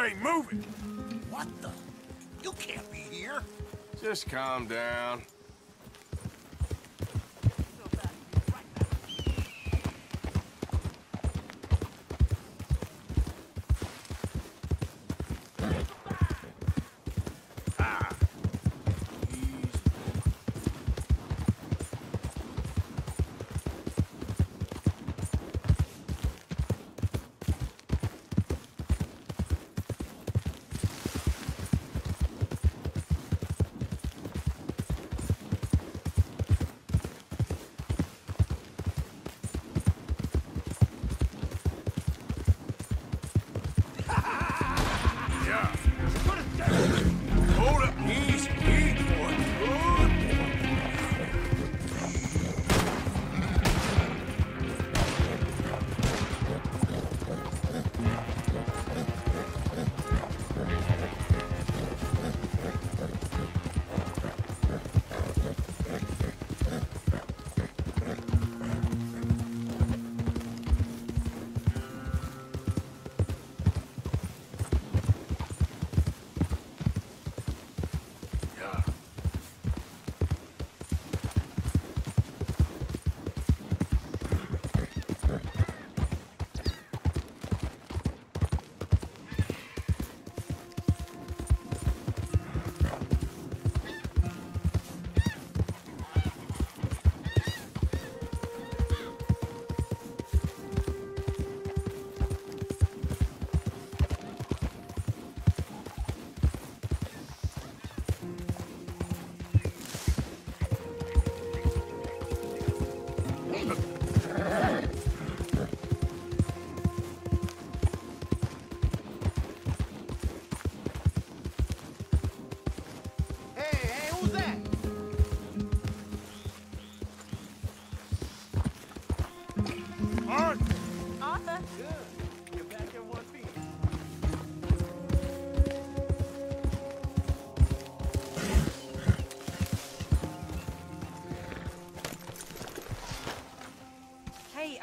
Hey, move it! What the? You can't be here. Just calm down.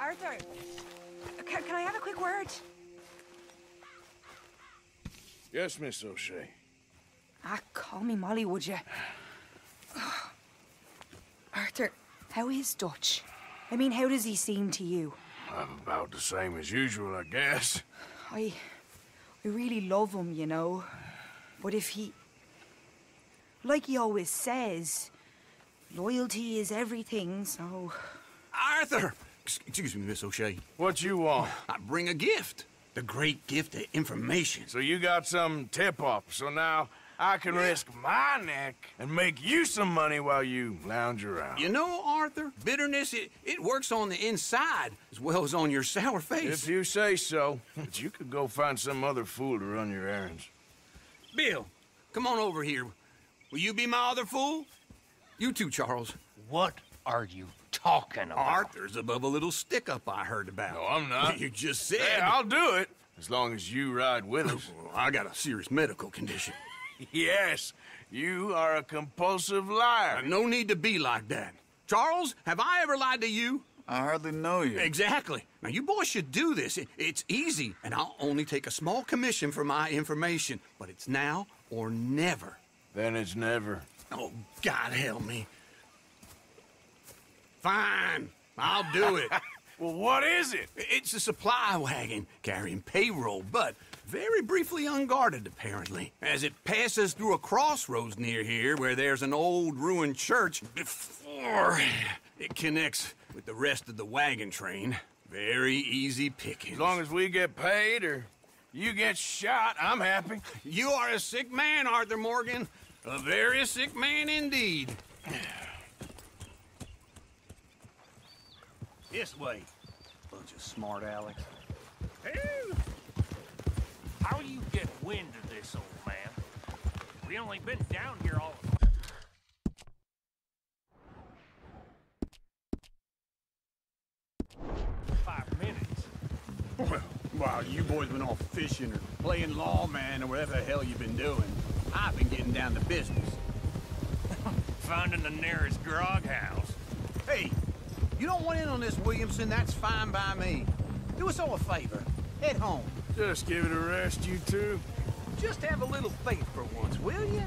Arthur, can I have a quick word? Yes, Miss O'Shea. Call me Molly, would you? Arthur, how is Dutch? I mean, how does he seem to you? About the same as usual, I guess. I really love him, you know. But if he... Like he always says, loyalty is everything, so... Arthur! Excuse me, Miss O'Shea. What you want? I bring a gift. The great gift of information. So you got some tip-off, so now I can risk my neck and make you some money while you lounge around. You know, Arthur, bitterness, it works on the inside as well as on your sour face. If you say so. But you could go find some other fool to run your errands. Bill, come on over here. Will you be my other fool? You too, Charles. What are you talking about? Arthur's above a little stick-up I heard about. No, I'm not. You just said... Hey, I'll do it, as long as you ride with us. I got a serious medical condition. Yes, you are a compulsive liar. No need to be like that. Charles, have I ever lied to you? I hardly know you. Exactly. Now, you boys should do this. It's easy, and I'll only take a small commission for my information. But it's now or never. Then it's never. Oh, God help me. Fine, I'll do it. Well, what is it? It's a supply wagon carrying payroll, but very briefly unguarded, apparently, as it passes through a crossroads near here where there's an old ruined church before it connects with the rest of the wagon train. Very easy pickings. As long as we get paid or you get shot, I'm happy. You are a sick man, Arthur Morgan. A very sick man indeed. This way. Bunch of smart Alex. Hey! How you get wind of this, old man? We only been down here all... 5 minutes. Well, while you boys been off fishing or playing lawman or whatever the hell you've been doing, I've been getting down to business. Finding the nearest grog house. Hey, you don't want in on this, Williamson, that's fine by me. Do us all a favor. Head home. Just give it a rest, you two. just have a little faith for once, will you?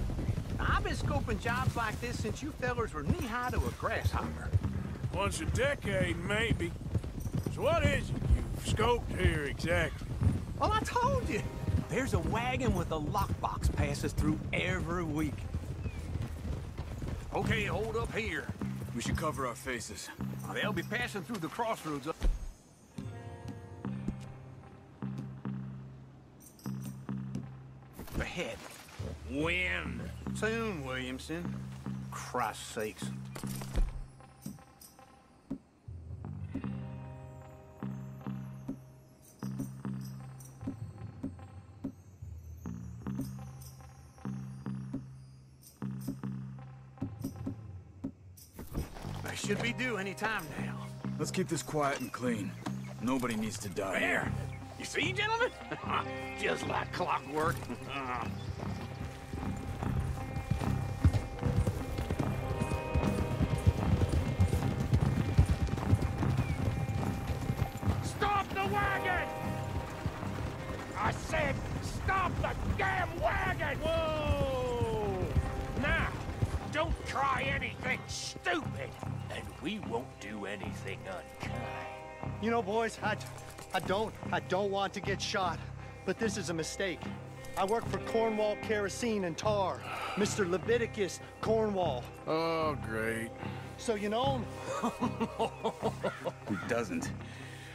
I've been scoping jobs like this since you fellers were knee-high to a grasshopper. Once a decade, maybe. So what is it you've scoped here exactly? Well, I told you. There's a wagon with a lockbox passes through every week. Okay, hold up here. We should cover our faces. They'll be passing through the crossroads up ahead. When? Soon, Williamson. Christ's sakes. They should be due any time now. Let's keep this quiet and clean. Nobody needs to die. There! You see, gentlemen? Just like clockwork. Stop the wagon! I said, stop the damn wagon! Whoa! Now, don't try anything stupid, and we won't do anything unkind. You know, boys, I don't want to get shot, but this is a mistake. I work for Cornwall Kerosene and Tar, Mr. Leviticus Cornwall. Oh, great. So you know him? Who doesn't?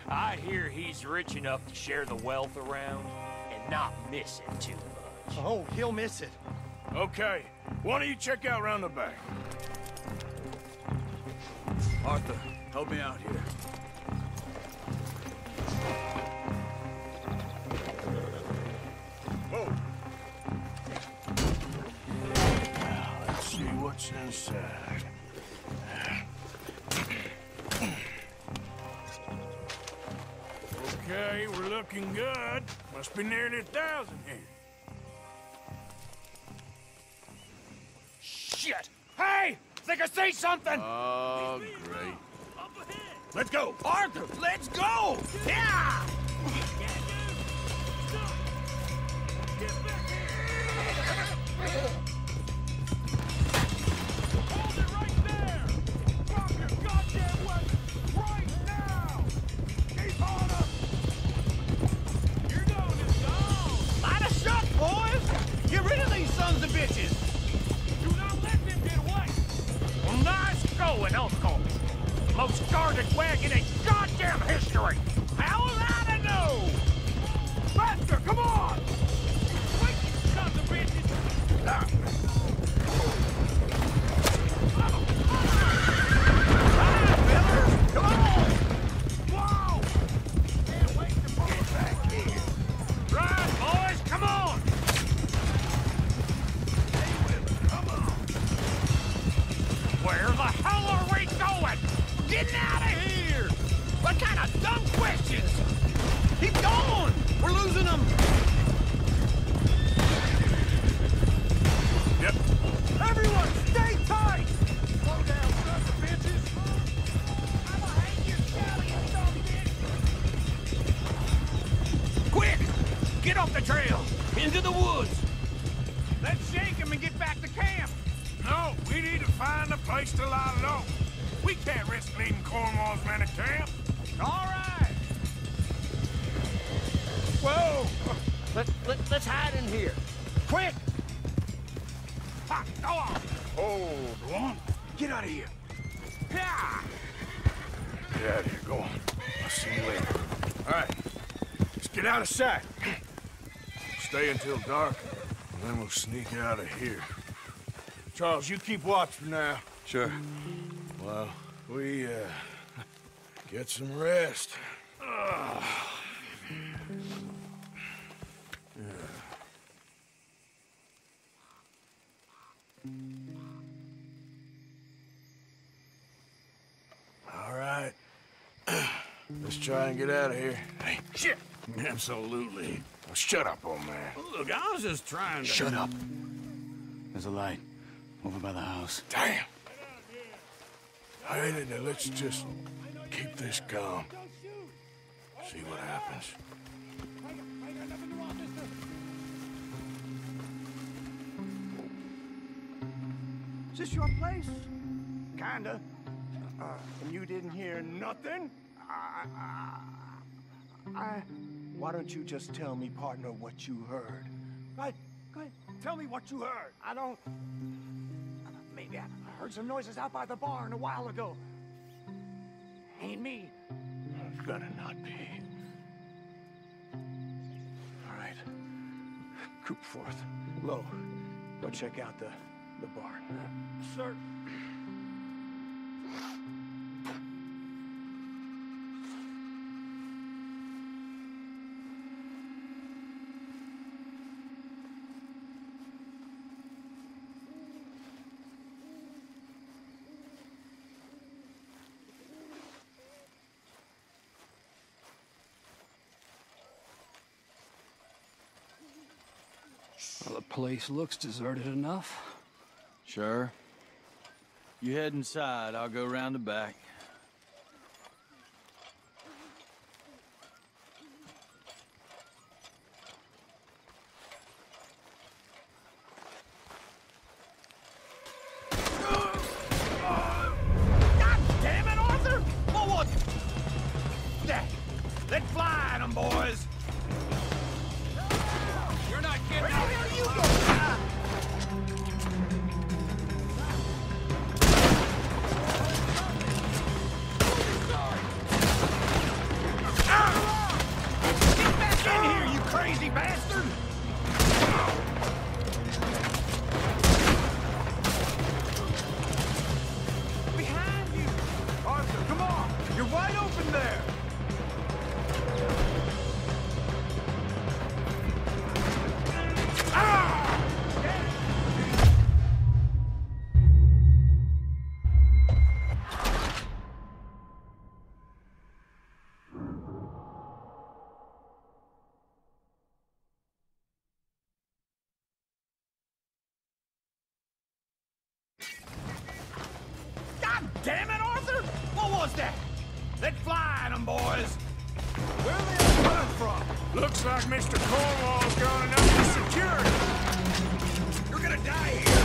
I hear he's rich enough to share the wealth around and not miss it too much. Oh, he'll miss it. Okay, why don't you check out round the back? Arthur, help me out here. Whoa. Now, let's see what's inside. Okay, we're looking good. Must be nearly 1,000 here. Shit! Hey! Think I see something! Oh, great. Let's go! Arthur, let's go! Yeah! Hold it right there! Drop your goddamn weapon right now! Keep on up! You're going to go! Light a shot, boys! Get rid of these sons of bitches! Do not let them get away! Well, nice going, Uncle! Most guarded wagon in goddamn history! How was I to know? Faster, come on! Quick, you sons of bitches! Come on! Whoa! Can't wait to pull it back here. Right, boys, come on! Stay with us, come on! Where the hell are we going? We're getting out of here! What kind of dumb questions? Keep going! We're losing them! Yep. Everyone, stay tight! Slow down, sons of bitches! I'm gonna hang your stallion, son bitch! Quick! Get off the trail! Into the woods! Let's shake him and get back to camp! No, we need to find a place to lie low. We can't risk leading Cornwall's men to camp. All right! Whoa! Let's hide in here. Quick! Ha, go on! Hold on. Get out of here! Yeah! Get out of here, go on. I'll see you later. All right, let's get out of sight. Stay until dark, and then we'll sneak out of here. Charles, you keep watch for now. Sure. Well, we, get some rest. All right. Let's try and get out of here. Hey, shit! Absolutely. Oh, shut up, old man. Look, I was just trying to... Shut up. There's a light over by the house. Damn! All right, now let's just keep this calm. See what happens. Is this your place? Kinda. And you didn't hear nothing? Why don't you just tell me, partner, what you heard? Right? Go ahead. Tell me what you heard. I don't... Maybe I heard some noises out by the barn a while ago. Ain't me. Better not be. All right. Coop forth. Lo, go check out the barn. Sir. Well, the place looks deserted enough. Sure. You head inside, I'll go around the back. God damn it, Arthur! What was it? Let's fly at 'em, boys! You're not getting out of here, you go! Get back in here, you crazy bastard! Behind you! Arthur, come on! You're wide open there! God damn it, Arthur! What was that? Let's fly at 'em, boys! Where are they all coming from? Looks like Mr. Cornwall's gone enough for security. You're gonna die here!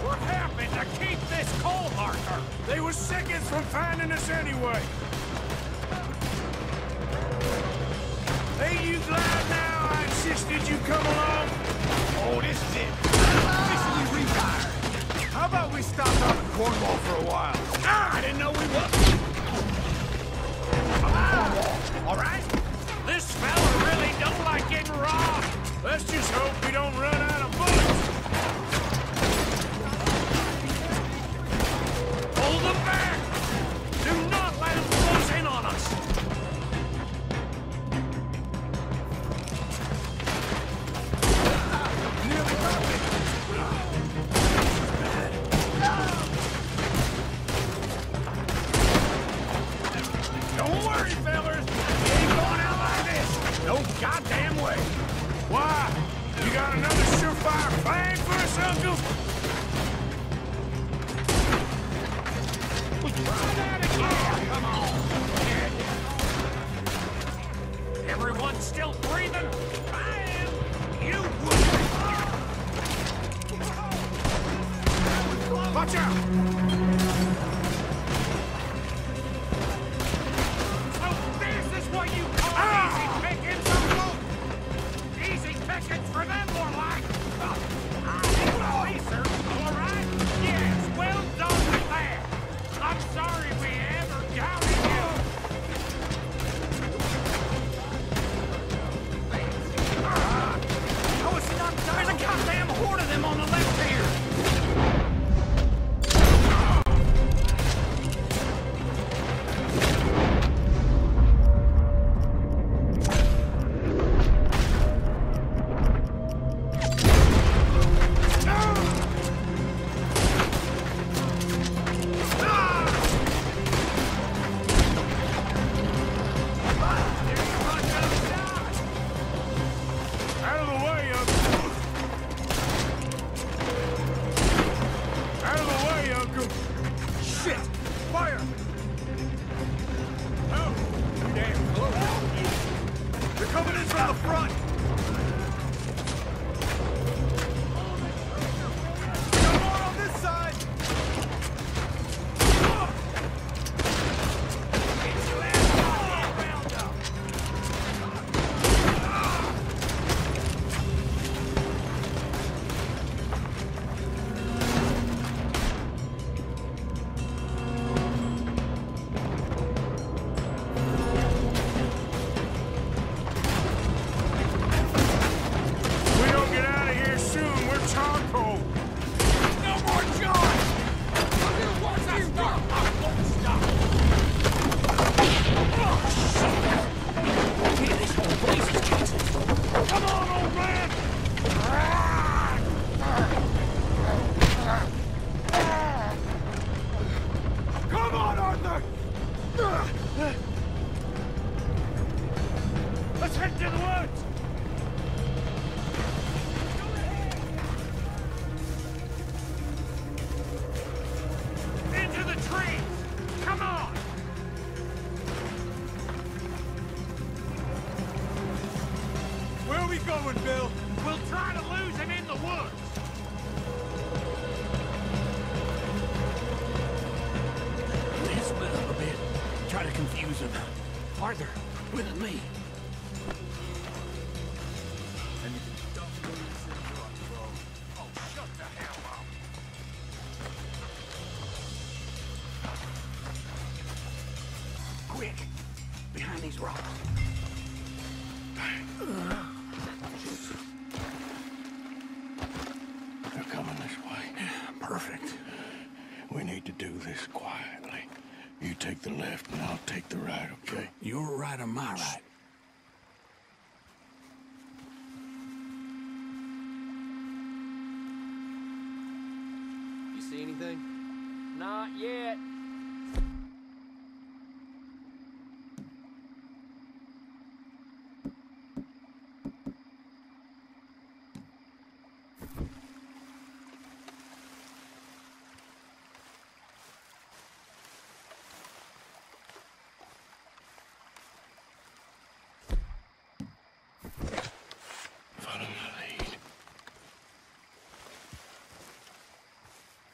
What happened to keep this coal marker? They were seconds from finding us anyway. Ain't you glad now I insisted you come along? Oh, this is it. Officially retired. How about we stop up in Cornwall for a while? Ah, I didn't know we was. All right. This fella really don't like getting robbed. Let's just hope we don't run out of bullets. Hold them back. Do not let them close in on us. Nearly perfect. Don't worry, fellas. We ain't going out like this. No goddamn way. Why? You got another surefire plan for us, Uncle? Try that again. Come on. Everyone still breathing? I am. You would. Watch out! So this is what you call easy pickings, Uncle? Easy pickings for them, more like. I'm a racer, all right? Yes, well done with that. I'm sorry we ever doubted you. How is he not dying? There's a goddamn horde of them on the left here. Fire! Oh, damn close. They're coming in from the front! Got more on this side! Let's head to the woods! Into the trees! Come on! Where are we going, Bill? We'll try to lose him in the woods! Let's split up a bit. Try to confuse him. Arthur, with me. Quick! Behind these rocks. They're coming this way. Perfect. We need to do this quietly. You take the left and I'll take the right, okay? Your right or my right? You see anything? Not yet. Follow my lead.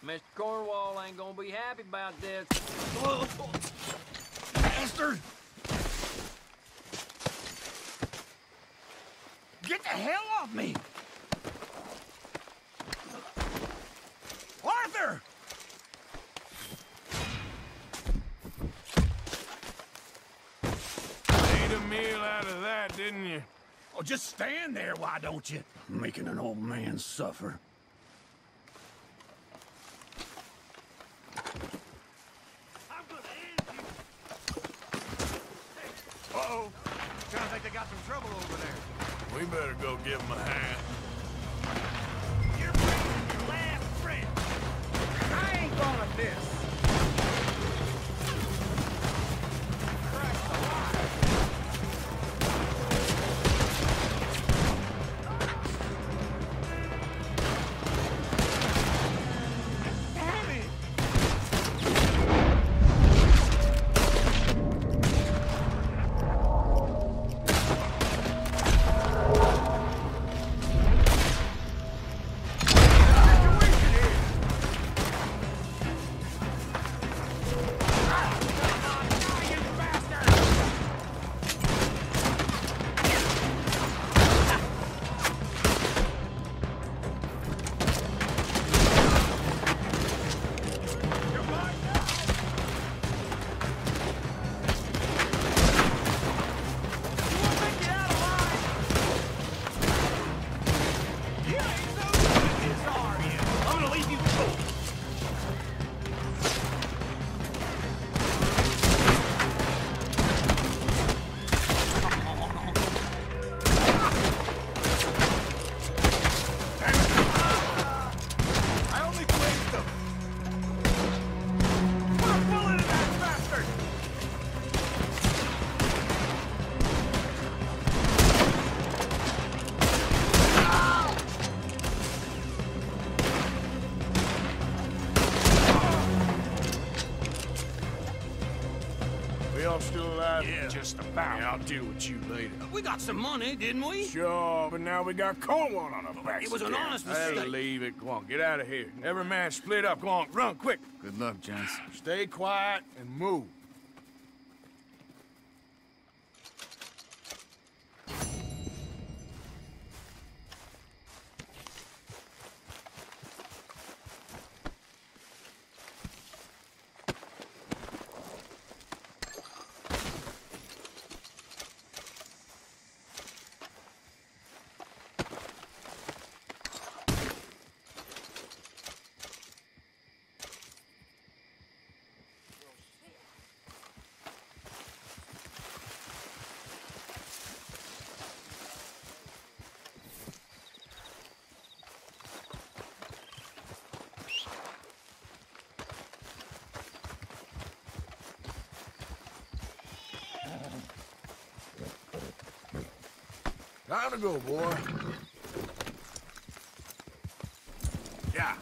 Mr. Cornwall ain't gonna be happy about this. Bastard! Get the hell off me! Arthur! Made a meal out of that, didn't you? Oh, just stand there, why don't you? Making an old man suffer. I'm gonna end you! Uh-oh! Sounds like they got some trouble over there. We better go give him a hand. You're bringing your last friend! I ain't gonna miss! y'all still alive? Yeah. Just about. Yeah, I'll deal with you later. We got some money, didn't we? Sure, but now we got Cornwall on our backs. It was an again. honest Hey, mistake. leave it. Go on, get out of here. Every man split up. Go on, run quick. Good luck, gents. Stay quiet and move. Time to go, boy. Yeah.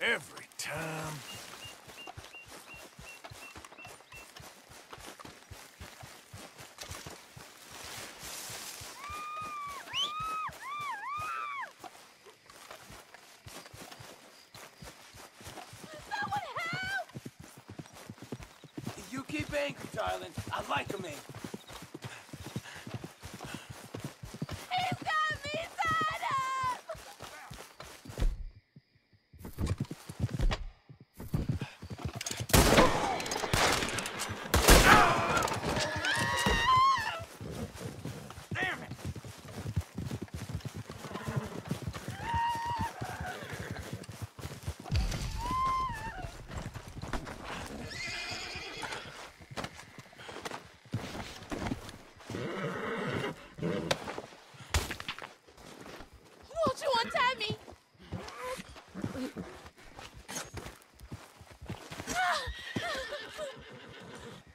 Every time. You keep angry, darling. I like them angry. He's got me tied up! Damn it! Won't you untie me?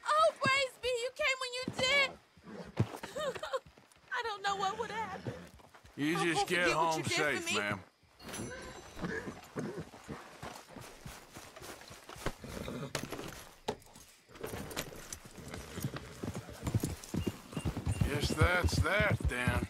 Oh, praise be, you came when you did. I don't know what would happen. You I just won't get forget what home you did for safe, me. ma'am. Guess that's that, then.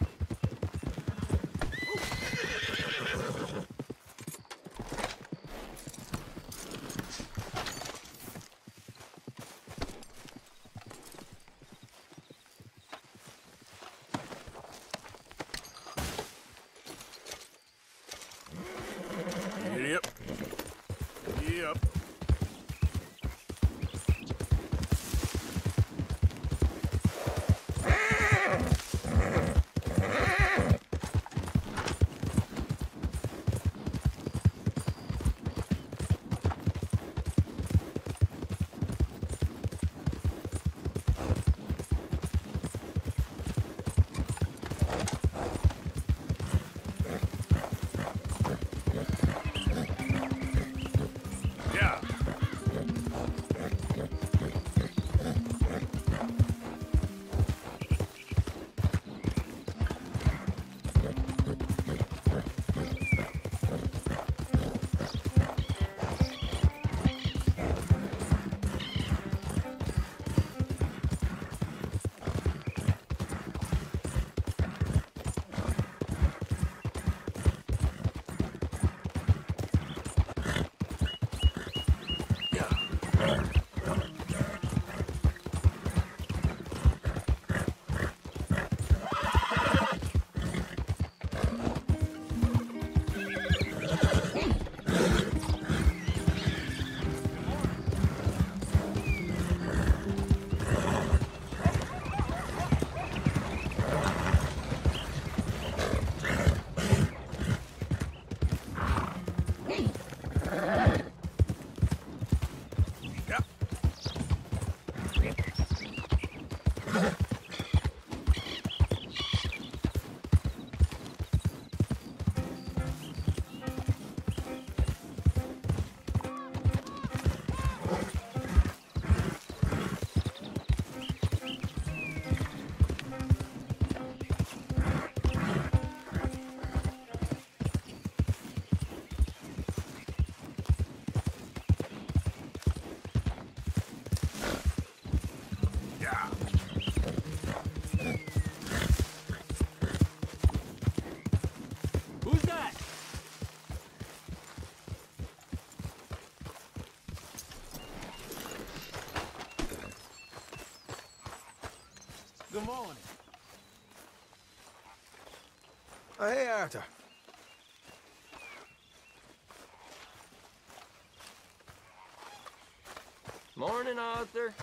Yep. Yep. Yeah. Who's that? Good morning. Hey, Arthur. Morning, Arthur.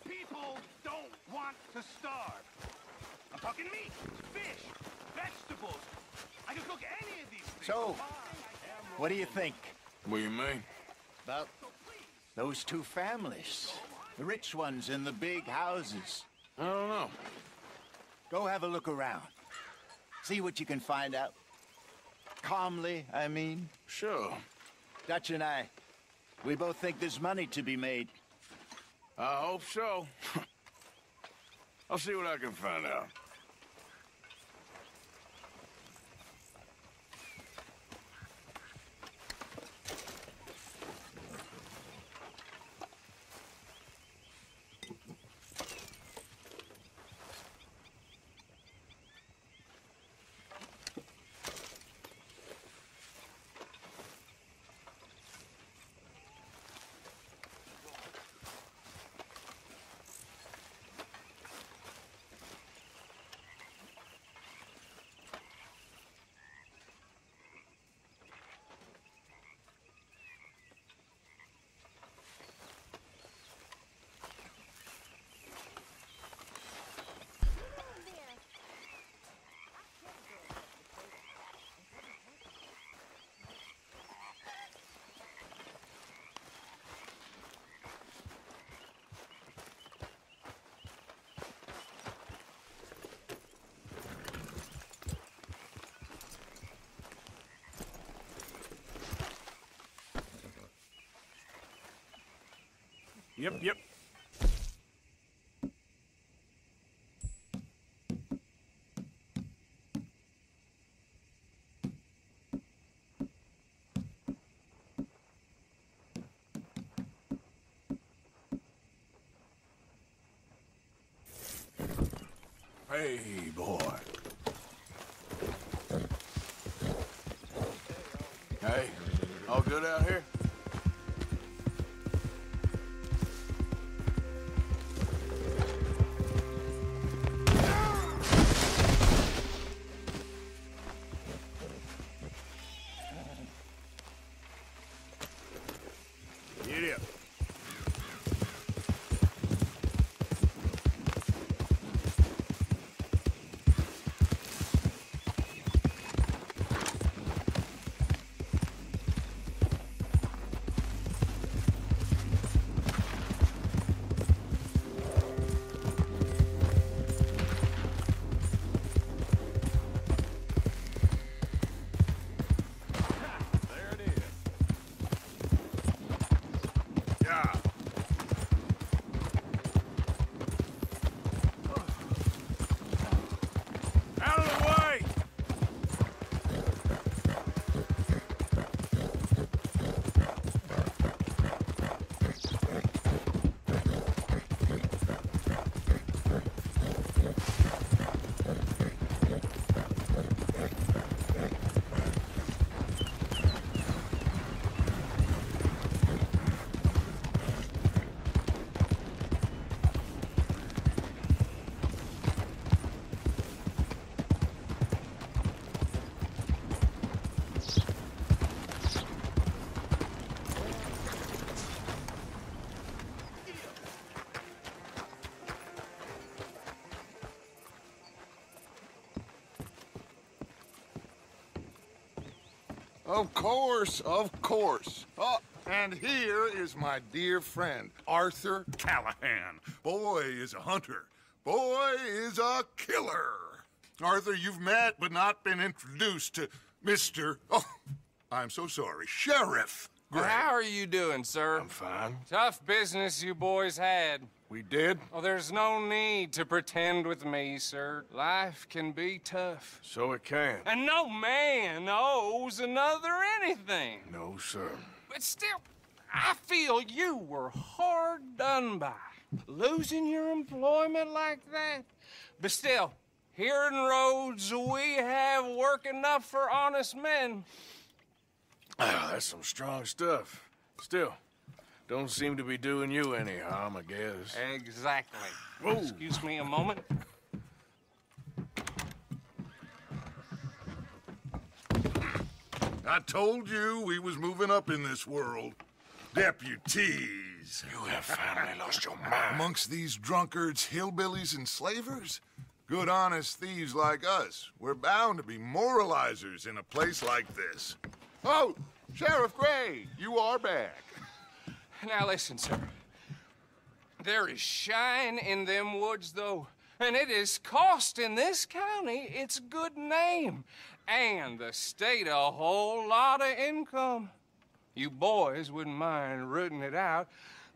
people don't want to starve. I'm talking meat, fish, vegetables. I can cook any of these things. So, what do you think? What do you mean? About those two families. The rich ones in the big houses. I don't know. Go have a look around. See what you can find out. Calmly, I mean. Sure. Dutch and I, we both think there's money to be made. I hope so. I'll see what I can find out. Yep. Hey, boy. Hey, all good out here? Get up. Of course. Oh, and here is my dear friend, Arthur Callahan. Boy is a hunter. Boy is a killer. Arthur, you've met but not been introduced to Mr. Oh, I'm so sorry, Sheriff Gray. Well, how are you doing, sir? I'm fine. Tough business you boys had. We did? Oh, there's no need to pretend with me, sir. Life can be tough. So it can. And no man owes another anything. No, sir. But still, I feel you were hard done by. Losing your employment like that. But still, here in Rhodes, we have work enough for honest men. That's some strong stuff. Still, don't seem to be doing you any harm, I guess. Exactly. Whoa. Excuse me a moment. I told you we was moving up in this world. Deputies. You have finally lost your mind. Amongst these drunkards, hillbillies, and slavers? Good, honest thieves like us. We're bound to be moralizers in a place like this. Oh, Sheriff Gray, you are back. Now listen, sir. There is shine in them woods, though, and it is costing this county its good name and the state a whole lot of income. You boys wouldn't mind rooting it out.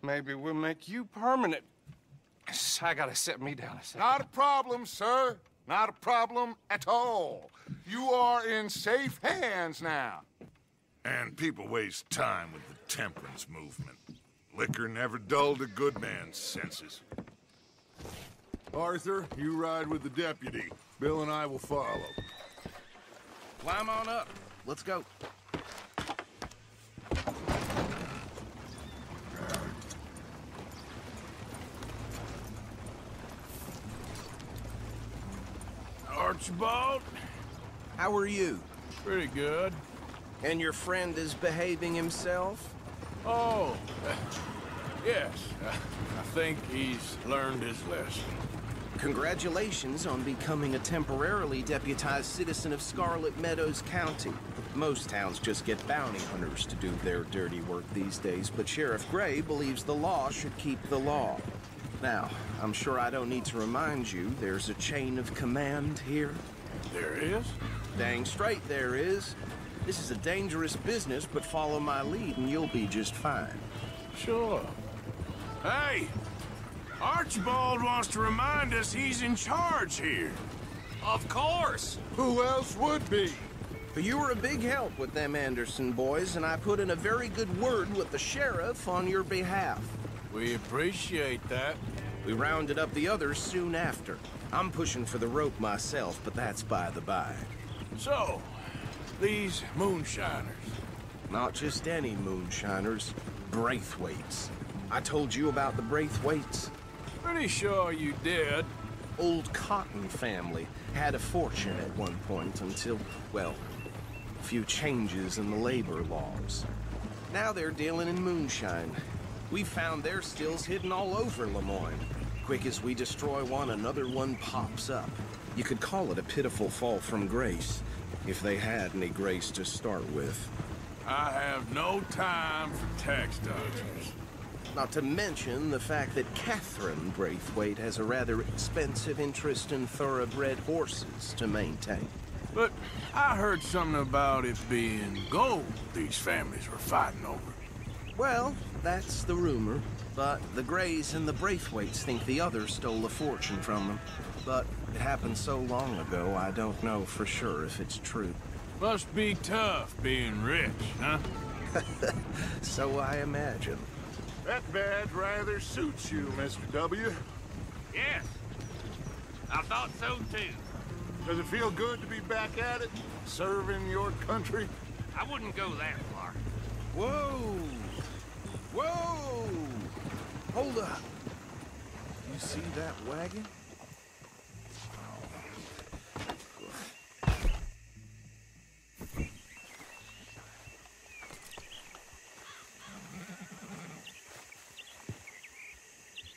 Maybe we'll make you permanent. I gotta set me down a second. Not a problem, sir. Not a problem at all. You are in safe hands now. And people waste time with the temperance movement. Liquor never dulled a good man's senses. Arthur, you ride with the deputy. Bill and I will follow. Climb on up. Let's go. Archibald? How are you? Pretty good. And your friend is behaving himself? Oh, yes. I think he's learned his lesson. Congratulations on becoming a temporarily deputized citizen of Scarlet Meadows County. Most towns just get bounty hunters to do their dirty work these days, but Sheriff Gray believes the law should keep the law. Now, I'm sure I don't need to remind you, there's a chain of command here. There is? Dang straight there is. This is a dangerous business, but follow my lead and you'll be just fine. Sure. Hey! Archibald wants to remind us he's in charge here. Of course! Who else would be? But you were a big help with them Anderson boys, and I put in a very good word with the sheriff on your behalf. We appreciate that. We rounded up the others soon after. I'm pushing for the rope myself, but that's by the by. So, these moonshiners. Not just any moonshiners, Braithwaites. I told you about the Braithwaites? Pretty sure you did. Old Cotton family had a fortune at one point until, well, a few changes in the labor laws. Now they're dealing in moonshine. We found their stills hidden all over Lemoyne. Quick as we destroy one, another one pops up. You could call it a pitiful fall from grace, if they had any grace to start with. I have no time for tax dodgers. Not to mention the fact that Catherine Braithwaite has a rather expensive interest in thoroughbred horses to maintain. But I heard something about it being gold these families were fighting over. Well, that's the rumor. But the Grays and the Braithwaites think the others stole a fortune from them. But it happened so long ago, I don't know for sure if it's true. Must be tough being rich, huh? So I imagine. That badge rather suits you, Mr. W. Yes. I thought so, too. Does it feel good to be back at it? Serving your country? I wouldn't go that far. Whoa! Whoa! Hold up. You see that wagon?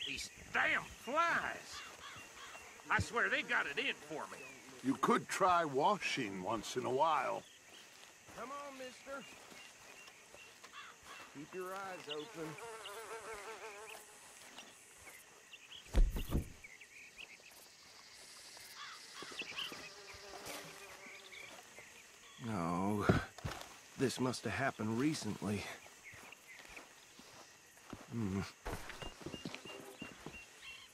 These damn flies. I swear they got it in for me. You could try washing once in a while. Come on, mister. Keep your eyes open. No, this must have happened recently.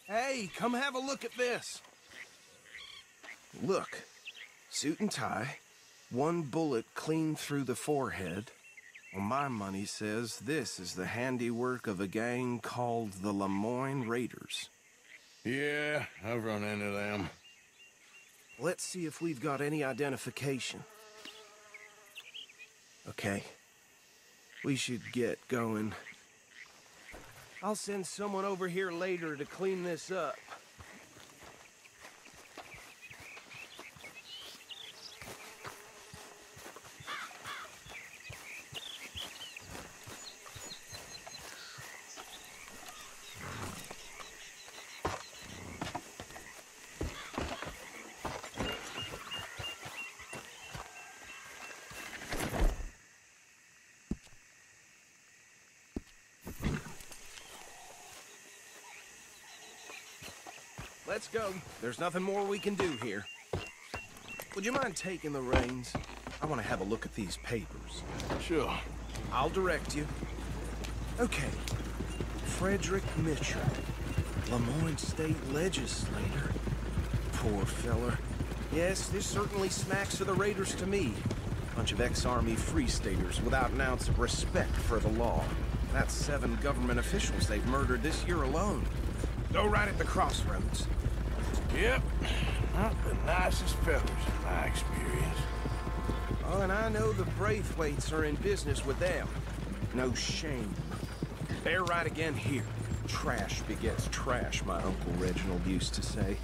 Hey, come have a look at this. Look, suit and tie, one bullet clean through the forehead. Well, my money says this is the handiwork of a gang called the Lemoyne Raiders. Yeah, I've run into them. Let's see if we've got any identification. Okay. We should get going. I'll send someone over here later to clean this up. let's go. There's nothing more we can do here. Would you mind taking the reins? I want to have a look at these papers. Sure. I'll direct you. Okay. Frederick Mitchell, Lemoyne State Legislator. Poor feller. Yes, this certainly smacks of the Raiders to me. Bunch of ex-Army Free Staters without an ounce of respect for the law. That's 7 government officials they've murdered this year alone. Go right at the crossroads. Yep. Not the nicest fellas in my experience. Oh, and I know the Braithwaites are in business with them. No shame. They're right again here. Trash begets trash, my Uncle Reginald used to say.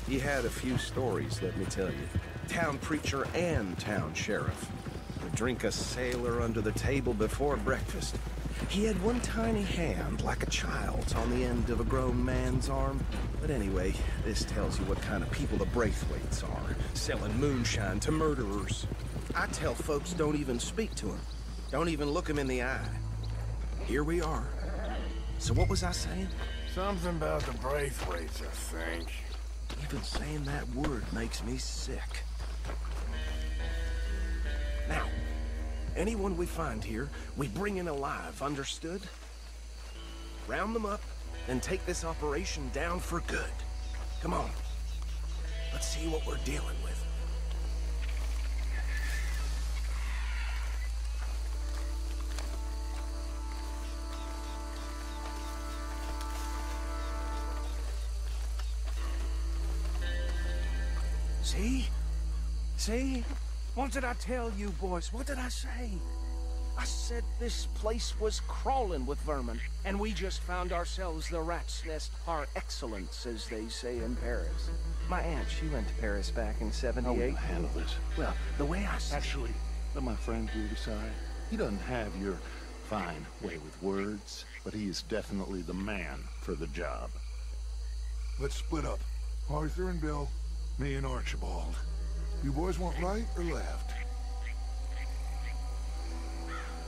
He had a few stories, let me tell you. Town preacher and town sheriff. Would drink a sailor under the table before breakfast. He had one tiny hand, like a child's, on the end of a grown man's arm. But anyway, this tells you what kind of people the Braithwaites are, selling moonshine to murderers. I tell folks don't even speak to them. Don't even look them in the eye. Here we are. So what was I saying? Something about the Braithwaites, I think. Even saying that word makes me sick. Now, anyone we find here, we bring in alive, understood? Round them up, and take this operation down for good. Come on. Let's see what we're dealing with. See? See? What did I tell you, boys? What did I say? I said this place was crawling with vermin, and we just found ourselves the rat's nest par excellence, as they say in Paris. My aunt, she went to Paris back in '78. How will I handle this? Well, the way I see Actually, let my friend here decide. He doesn't have your fine way with words, but he is definitely the man for the job. Let's split up. Arthur and Bill, me and Archibald. You boys want right or left?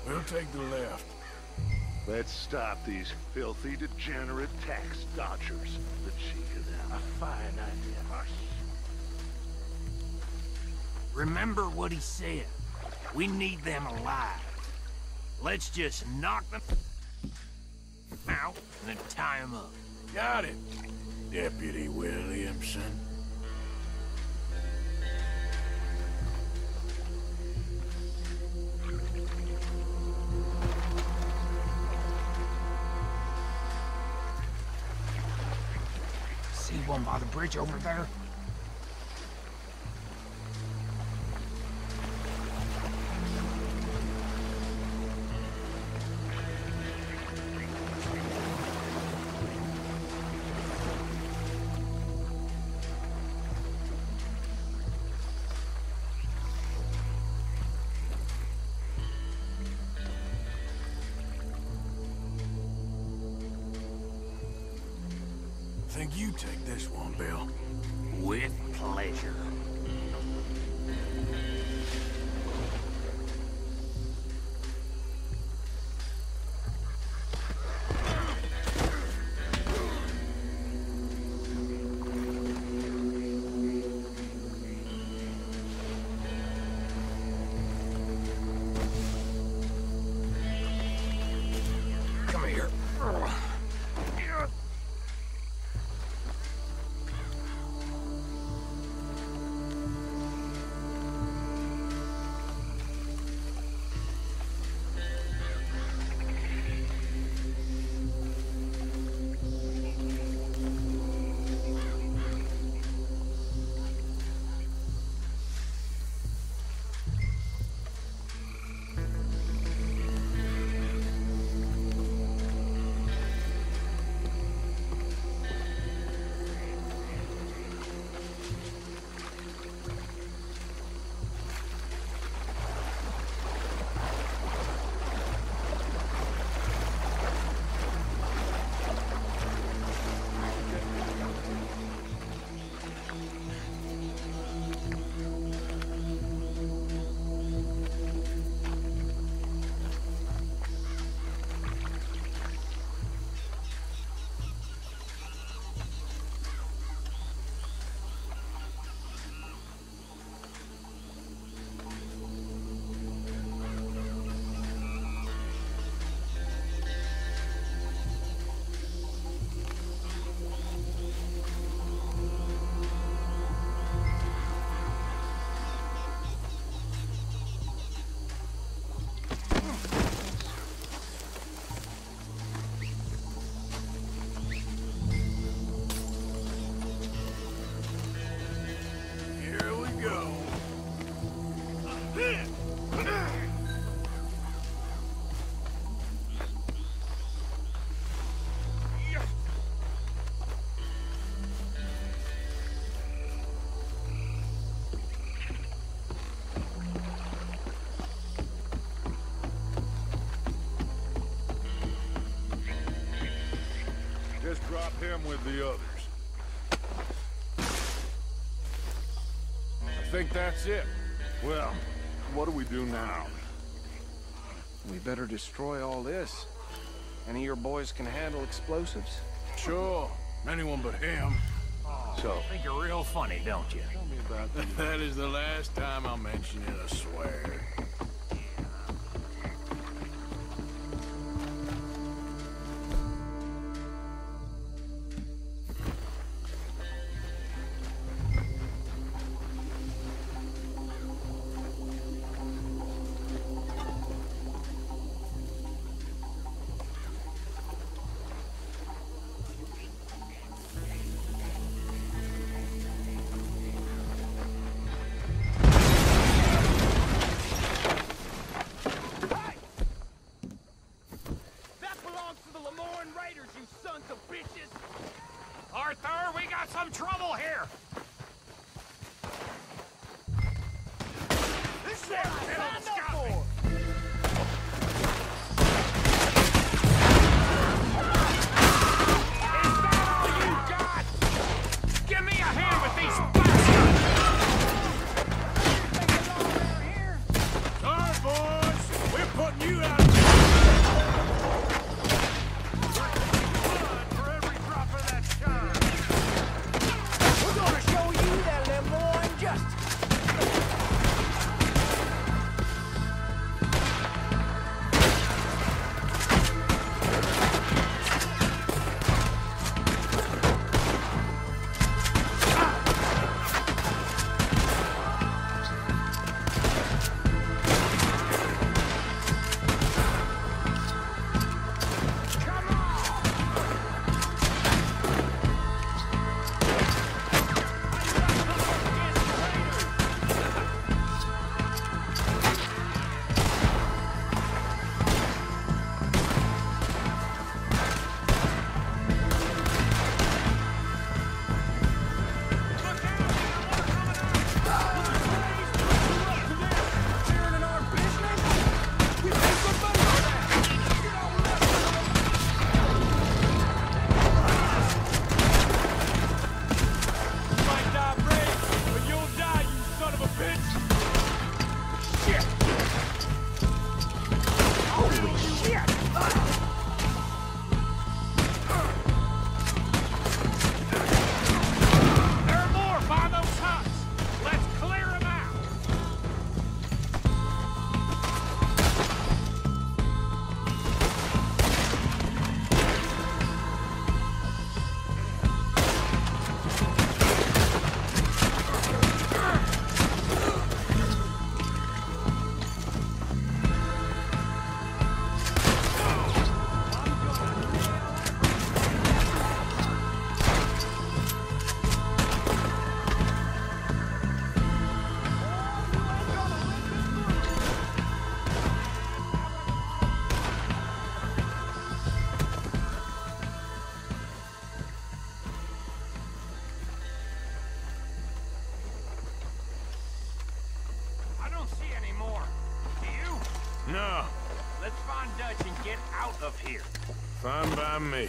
We'll take the left. Let's stop these filthy, degenerate tax dodgers. The cheek of them. A fine idea. Hush. Remember what he said. We need them alive. Let's just knock them out and then tie them up. Got it, Deputy Williamson. See one by the bridge over there? I think you take this one, Bill. With pleasure. Come here. Drop him with the others. I think that's it. Well, what do we do now? We better destroy all this. Any of your boys can handle explosives? Sure. Anyone but him. So, think you're real funny, don't you? Tell me about that. That is the last time I'll mention it, I swear. Arthur, we got some trouble here! This is what I signed up for! Is that all you got? Give me a hand with these bastards! Sorry, boys. We're putting you out of No. Let's find Dutch and get out of here. Fine by me.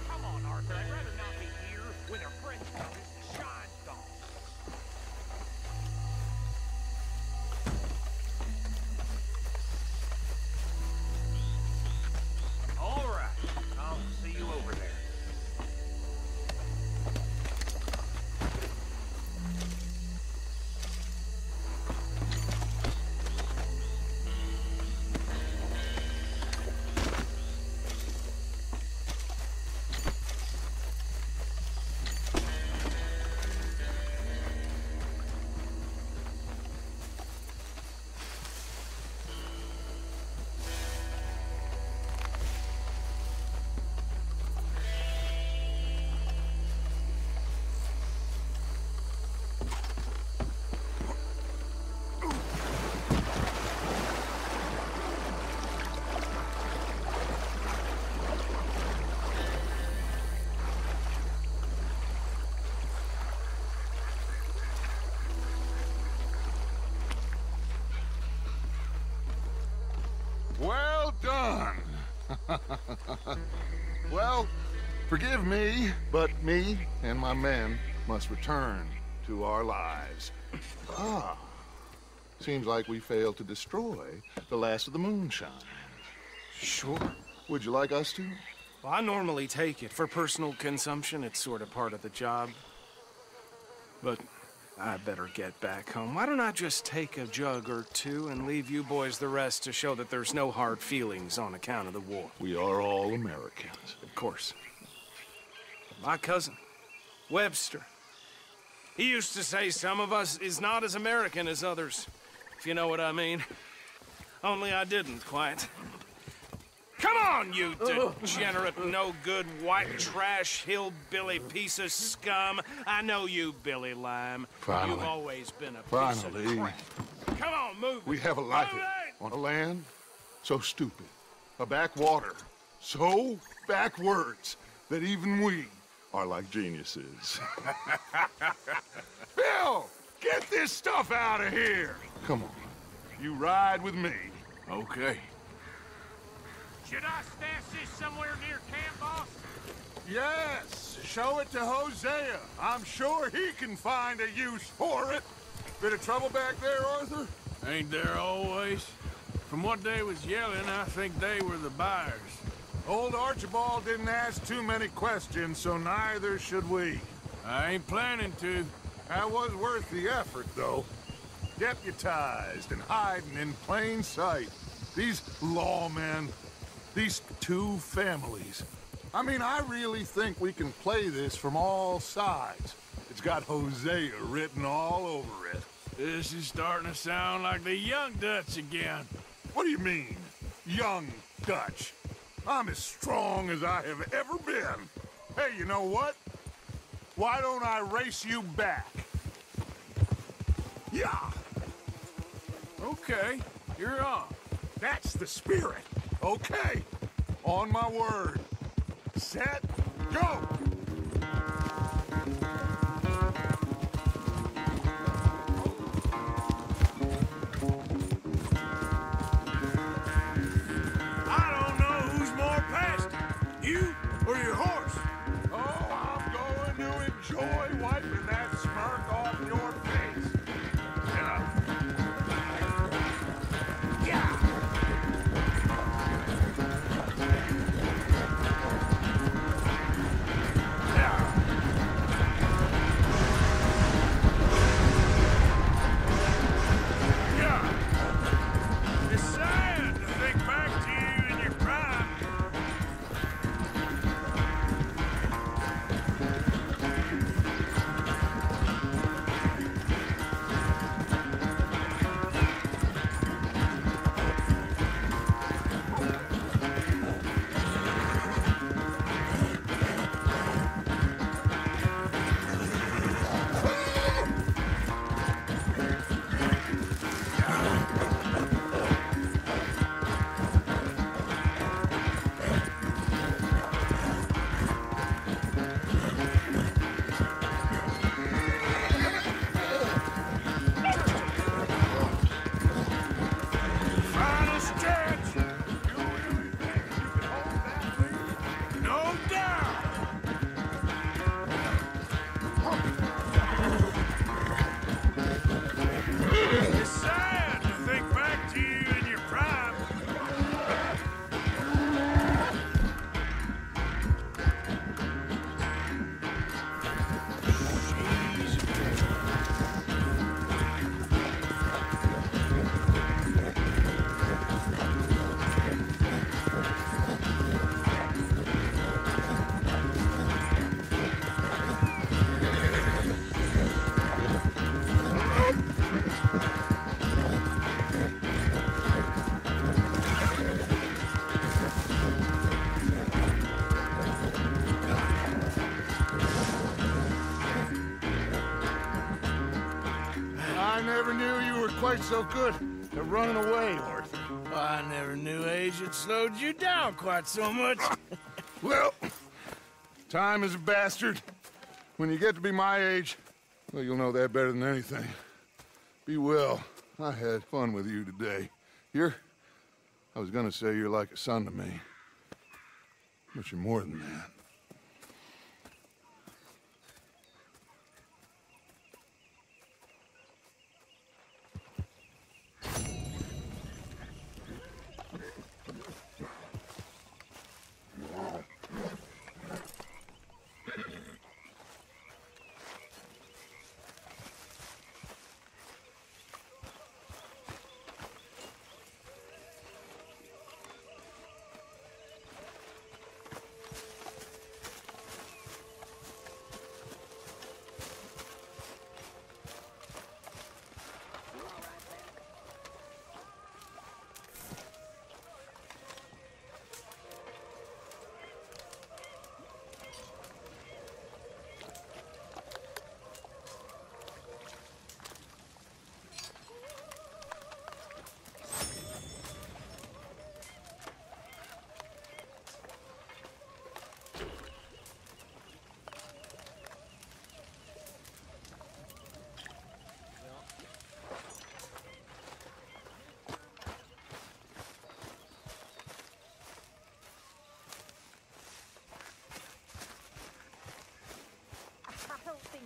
Come on, Arthur. I'd rather not be here when our friend comes to shine gone. All right. I'll see you over there. Well, forgive me, but me and my men must return to our lives. Ah. Seems like we failed to destroy the last of the moonshine. Sure. Would you like us to? Well, I normally take it. For personal consumption, it's sort of part of the job. But I better get back home. Why don't I just take a jug or two and leave you boys the rest to show that there's no hard feelings on account of the war? We are all Americans. Of course. My cousin, Webster, he used to say some of us is not as American as others, if you know what I mean. Only I didn't quite. Come on, you degenerate, no-good, white trash, hillbilly piece of scum. I know you, Billy Lime. Finally. You've always been a piece of crap. Come on, move. We have a life on a land so stupid, a backwater so backwards that even we are like geniuses. Bill, get this stuff out of here. Come on, you ride with me. Okay. Should I stash this somewhere near camp, boss? Yes, show it to Hosea. I'm sure he can find a use for it. Bit of trouble back there, Arthur? Ain't there always? From what they was yelling, I think they were the buyers. Old Archibald didn't ask too many questions, so neither should we. I ain't planning to. That was worth the effort, though. Deputized and hiding in plain sight. These lawmen, these two families. I mean, I really think we can play this from all sides. It's got Hosea written all over it. This is starting to sound like the Young Dutch again. What do you mean, Young Dutch? I'm as strong as I have ever been. Hey, you know what? Why don't I race you back? Yeah. Okay, you're on. That's the spirit. Okay. On my word. Set, go! You or your horse? Oh, I'm going to enjoy wiping that smirk off your face. It's sad to think back to you in your prime. I never knew you were quite so good at running away, Arthur. I never knew age had slowed you down quite so much. Well, time is a bastard. When you get to be my age, well, you'll know that better than anything. Be well. I had fun with you today. I was gonna say you're like a son to me. But you're more than that.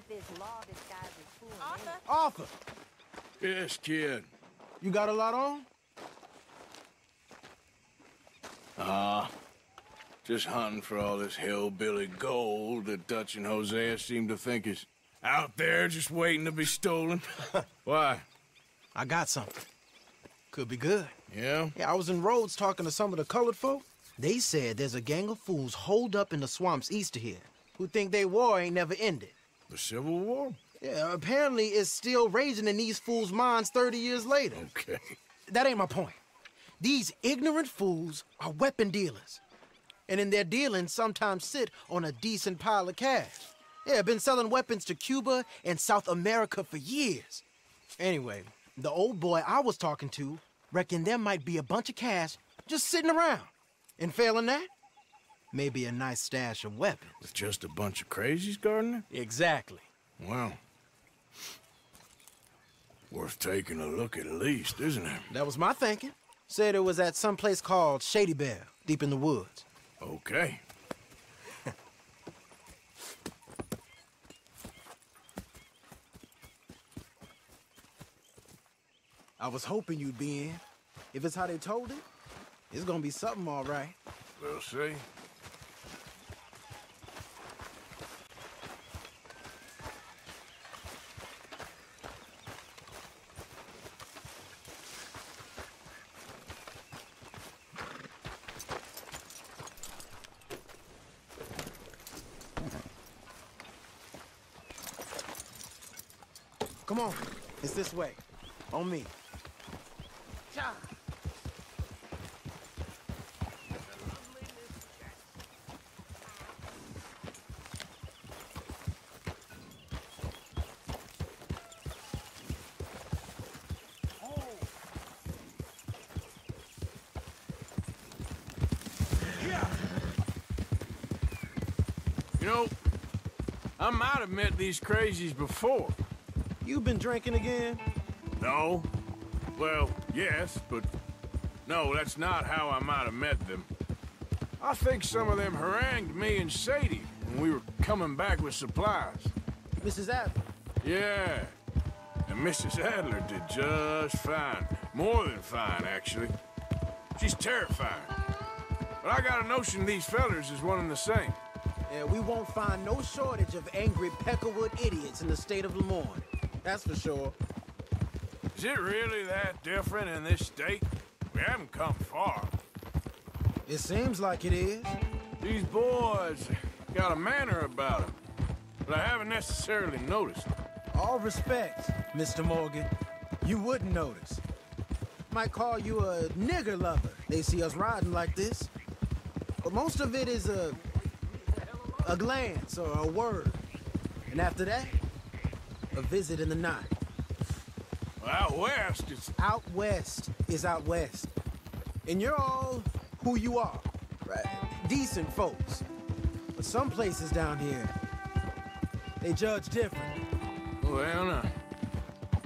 This law disguised as fooling. Arthur! Yes, kid. You got a lot on? Just hunting for all this hillbilly gold that Dutch and Hosea seem to think is out there just waiting to be stolen. Why? I got something. Could be good. Yeah? Yeah, I was in Rhodes talking to some of the colored folk. They said there's a gang of fools holed up in the swamps east of here who think their war ain't never ended. The Civil War? Yeah, apparently it's still raging in these fools' minds 30 years later. Okay. That ain't my point. These ignorant fools are weapon dealers. And in their dealing, sometimes sit on a decent pile of cash. Yeah, been selling weapons to Cuba and South America for years. Anyway, the old boy I was talking to reckoned there might be a bunch of cash just sitting around. And failing that, maybe a nice stash of weapons. With just a bunch of crazies, Gardner? Exactly. Well, worth taking a look at least, isn't it? That was my thinking. Said it was at some place called Shady Bell, deep in the woods. Okay. I was hoping you'd be in. If it's how they told it, it's gonna be something all right. We'll see. Come on, it's this way. On me. You know, I might have met these crazies before. You been drinking again? No. Well, yes, but no, that's not how I might have met them. I think some of them harangued me and Sadie when we were coming back with supplies. Mrs. Adler? Yeah. And Mrs. Adler did just fine. More than fine, actually. She's terrifying. But I got a notion these fellers is one and the same. Yeah, we won't find no shortage of angry Peckerwood idiots in the state of Lemoyne. That's for sure. Is it really that different in this state? We haven't come far. It seems like it is. These boys got a manner about them, but I haven't necessarily noticed. All respect, Mr. Morgan. You wouldn't notice. Might call you a nigger lover. They see us riding like this. But most of it is a glance or a word. And after that, a visit in the night. Well, out west, it's... Out west is out west. And you're all who you are, right? Decent folks. But some places down here, they judge different. Well, now,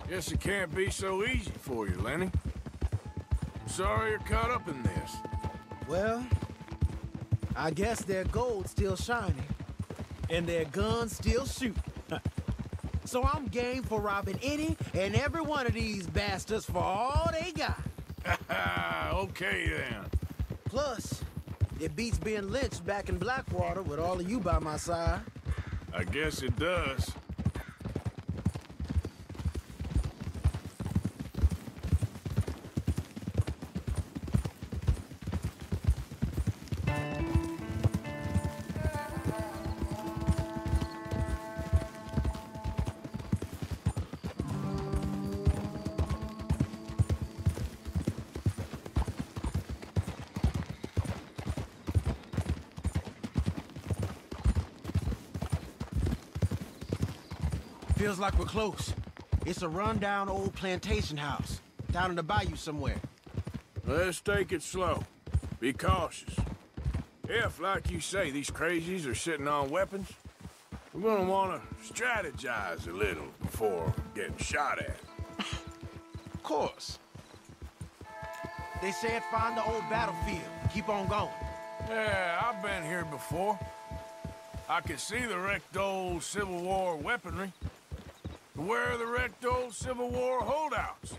guess it can't be so easy for you, Lenny. Sorry you're caught up in this. Well, I guess their gold's still shining, and their guns still shoot. So I'm game for robbing any and every one of these bastards for all they got. Okay, then. Plus, it beats being lynched back in Blackwater with all of you by my side. I guess it does. Feels like we're close. It's a rundown old plantation house, down in the bayou somewhere. Let's take it slow. Be cautious. If, like you say, these crazies are sitting on weapons, we're gonna wanna strategize a little before getting shot at. Of course. They said find the old battlefield, keep on going. Yeah, I've been here before. I can see the wrecked old Civil War weaponry. Where are the wrecked old Civil War holdouts?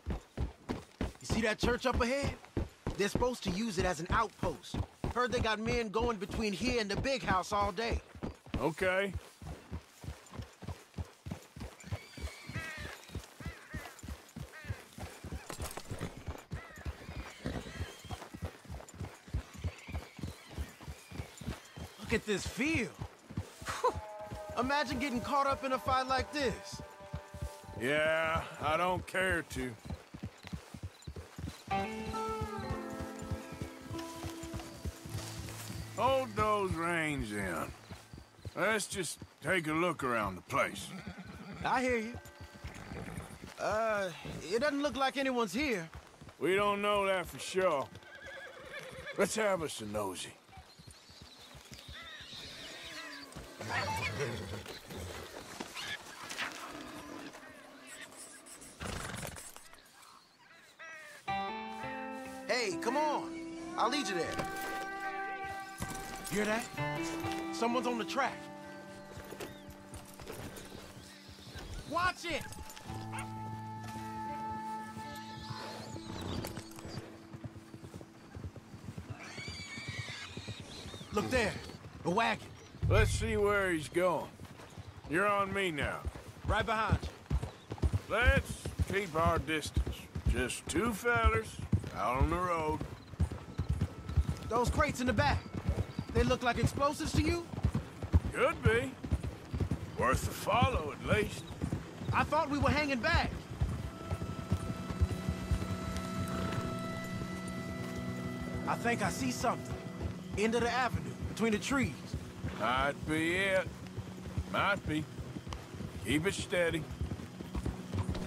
You see that church up ahead? They're supposed to use it as an outpost. Heard they got men going between here and the big house all day. Okay. Look at this field. Imagine getting caught up in a fight like this. Yeah, I don't care to. Hold those reins in. Let's just take a look around the place. I hear you. It doesn't look like anyone's here. We don't know that for sure. Let's have us a nosy. Hey, come on. I'll lead you there. Hear that? Someone's on the track. Watch it! Look there, the wagon. Let's see where he's going. You're on me now. Right behind you. Let's keep our distance. Just two fellers out on the road. Those crates in the back, they look like explosives to you? Could be. Worth a follow, at least. I thought we were hanging back. I think I see something. End of the avenue, between the trees. Might be it. Might be. Keep it steady.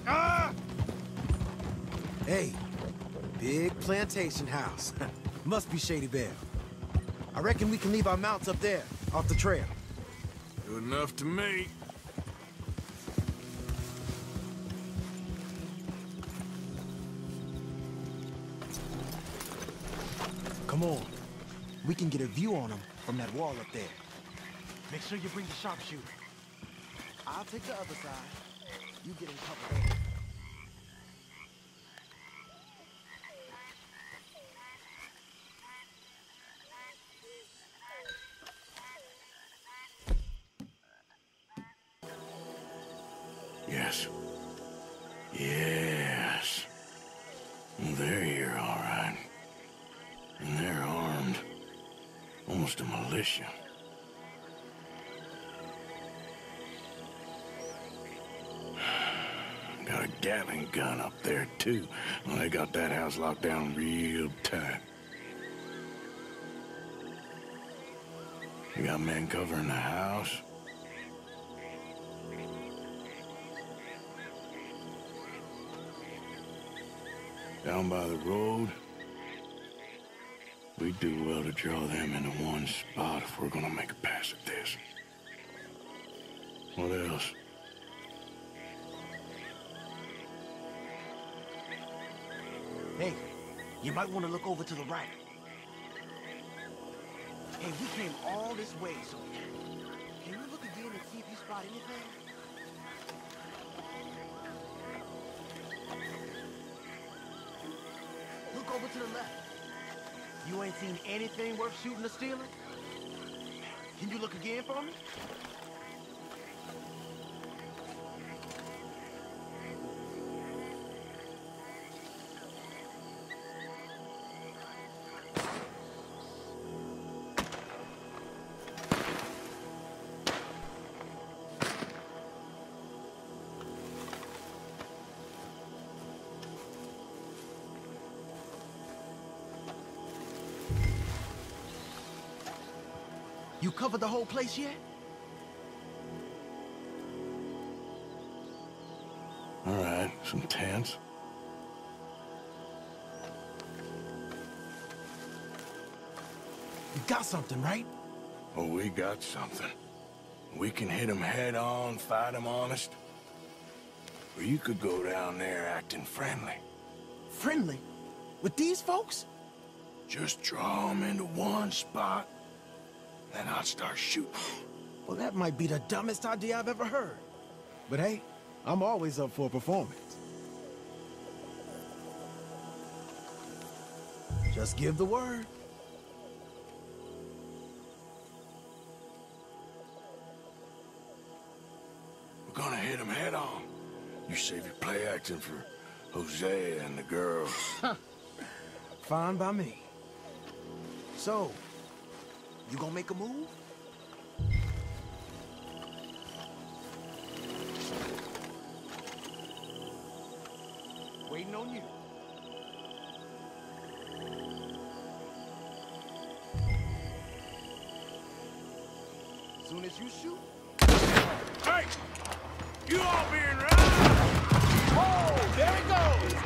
Ah! Hey, big plantation house. Must be Shady Belle. I reckon we can leave our mounts up there, off the trail. Good enough to me. Come on. We can get a view on them from that wall up there. Make sure you bring the sharpshooter. I'll take the other side. You get in cover there. Yes. Yes. They're here, all right. And they're armed. Almost a militia. Got a Gatling gun up there, too. Well, they got that house locked down real tight. You got men covering the house. Down by the road. We do well to draw them into one spot if we're gonna make a pass at this. What else? Hey, you might want to look over to the right. Hey, we came all this way, so can we look again and see if you spot anything? Look over to the left. You ain't seen anything worth shooting or stealing? Can you look again for me? You covered the whole place yet? All right, some tents. You got something, right? Oh, we got something. We can hit them head on, fight them honest. Or you could go down there acting friendly. Friendly? With these folks? Just draw them into one spot, then I'll start shooting. Well, that might be the dumbest idea I've ever heard. But hey, I'm always up for a performance. Just give the word. We're gonna hit them head on. You save your play acting for Jose and the girls. Fine by me. So, you gonna make a move? Waiting on you. Soon as you shoot. Hey! You all being right! Oh, there it goes!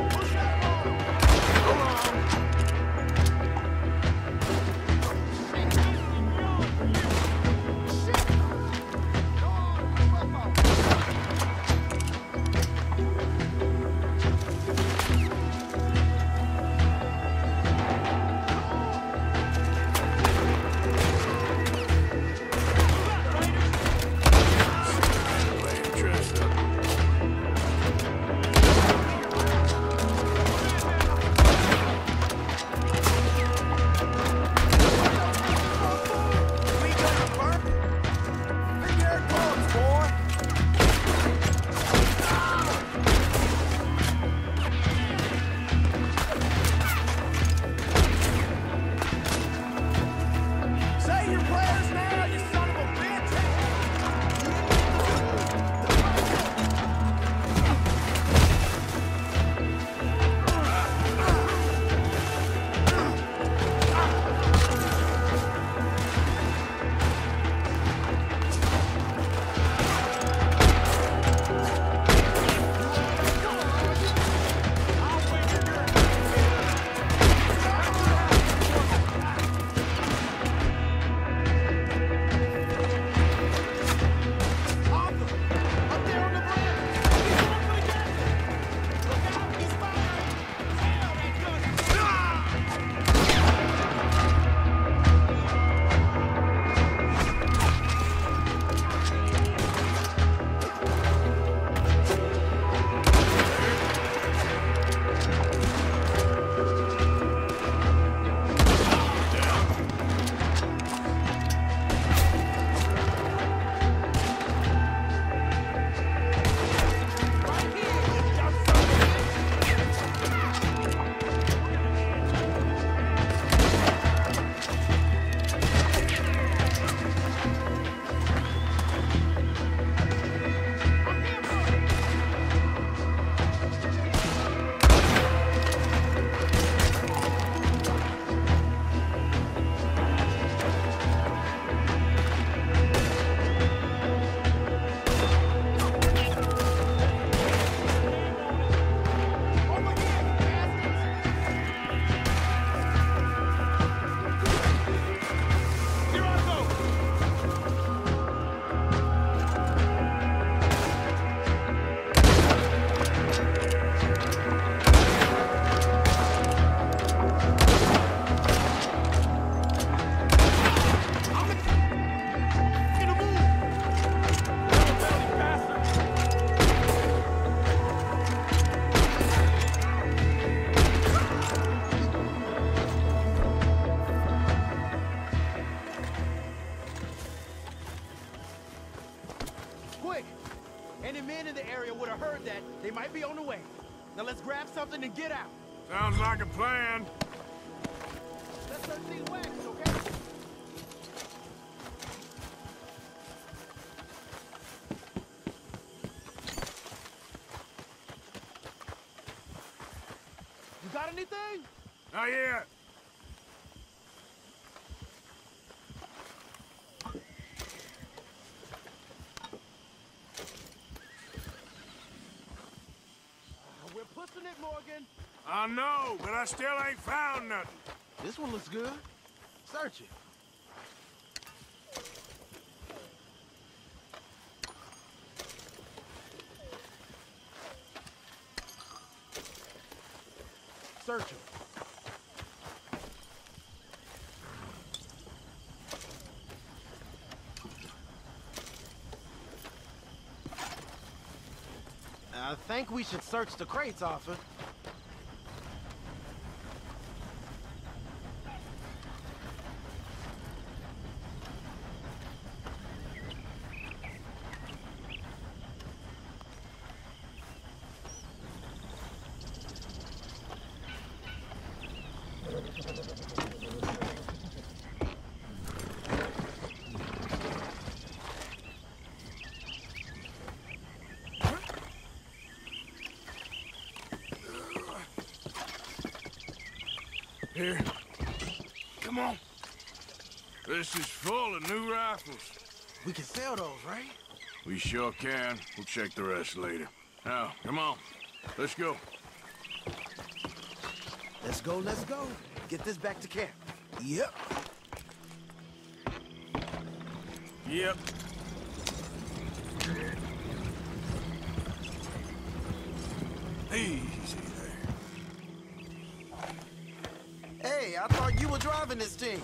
Push yet. They might be on the way. Now let's grab something and get out. Sounds like a plan. Let's search these wagons, okay? You got anything? Not yet. We're pushing it, Morgan. I know, but I still ain't found nothing. This one looks good. Search it. Search it. I think we should search the crates, Arthur. Here. Come on. This is full of new rifles. We can sell those, right? We sure can. We'll check the rest later. Now, come on. Let's go. Let's go, let's go. Get this back to camp. Yep. Yep. Easy there. Hey, I thought you were driving this thing.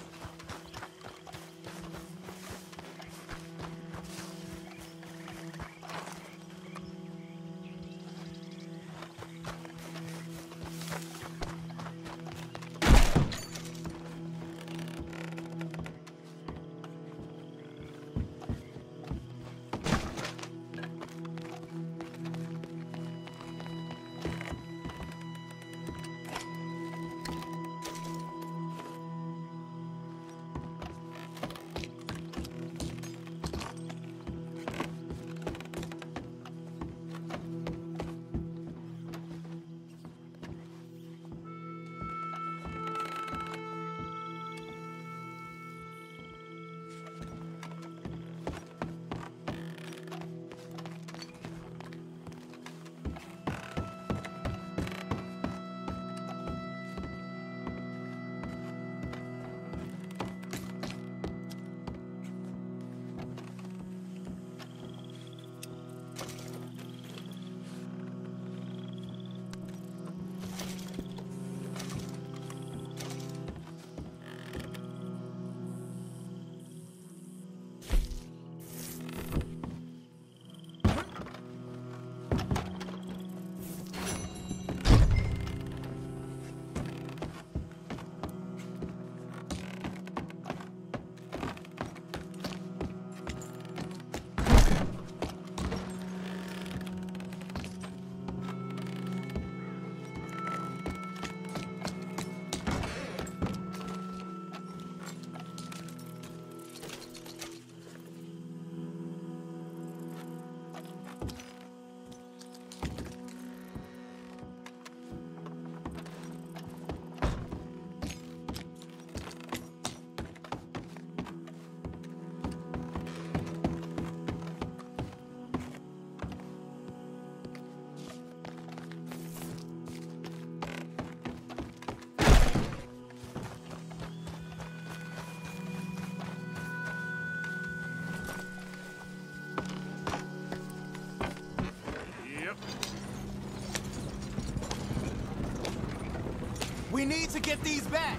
We need to get these back.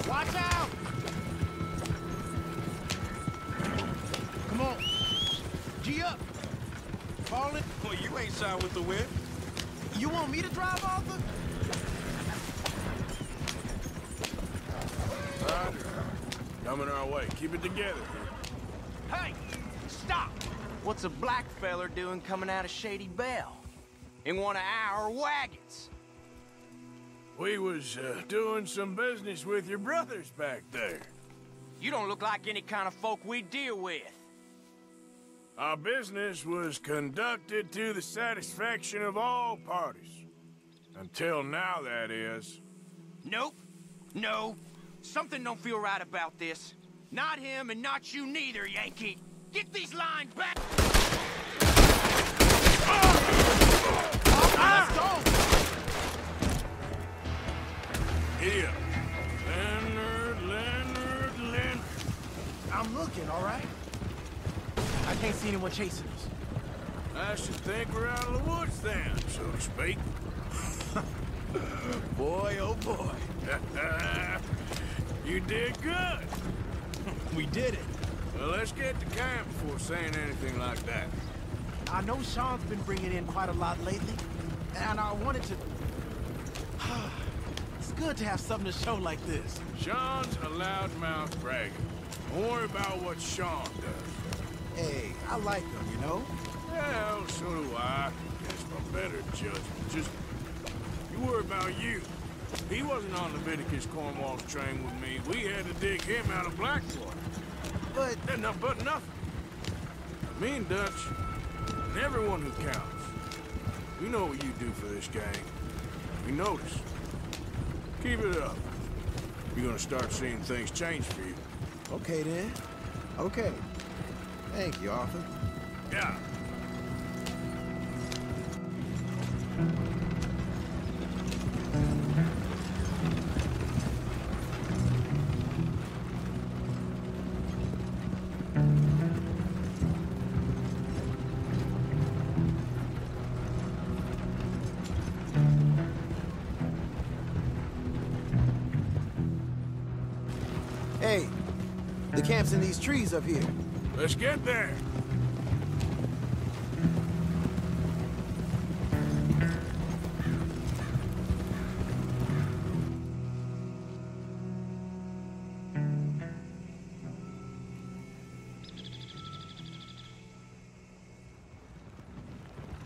Watch out! Come on. G up. Falling. Well, you ain't shy with the whip. You want me to drive, Arthur? Roger. Coming our way. Keep it together. Hey! Stop! What's a black feller doing coming out of Shady Belle? in one of our wagons. We was doing some business with your brothers back there. You don't look like any kind of folk we deal with. Our business was conducted to the satisfaction of all parties. Until now, that is. Nope. No. Something don't feel right about this. Not him and not you neither, Yankee. Get these lines back! Let's go! Here. Leonard. I'm looking, all right? I can't see anyone chasing us. I should think we're out of the woods then, so to speak. Boy, oh boy. You did good. We did it. Well, let's get to camp before saying anything like that. I know Sean's been bringing in quite a lot lately, and I wanted to... It's good to have something to show like this. Sean's a loudmouth bragger. Don't worry about what Sean does. Hey, I like him, you know? Well, so do I. Against my better judgment. Just, you worry about you. He wasn't on Leviticus Cornwall's train with me. We had to dig him out of Blackwater. But nothing. Me and Dutch, and everyone who counts, we know what you do for this gang. We notice. Keep it up. You're gonna start seeing things change for you. Okay, then. Okay. Thank you, Arthur. Yeah. Hey, the camp's in these trees up here. Let's get there.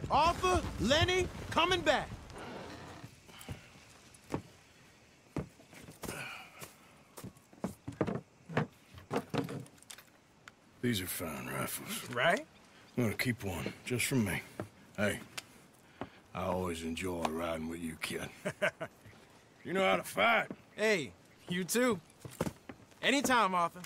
Arthur, Lenny, coming back. These are fine rifles. Right? I'm gonna keep one, just for me. Hey, I always enjoy riding with you, kid. You know how to fight. Hey, you too. Anytime, Arthur.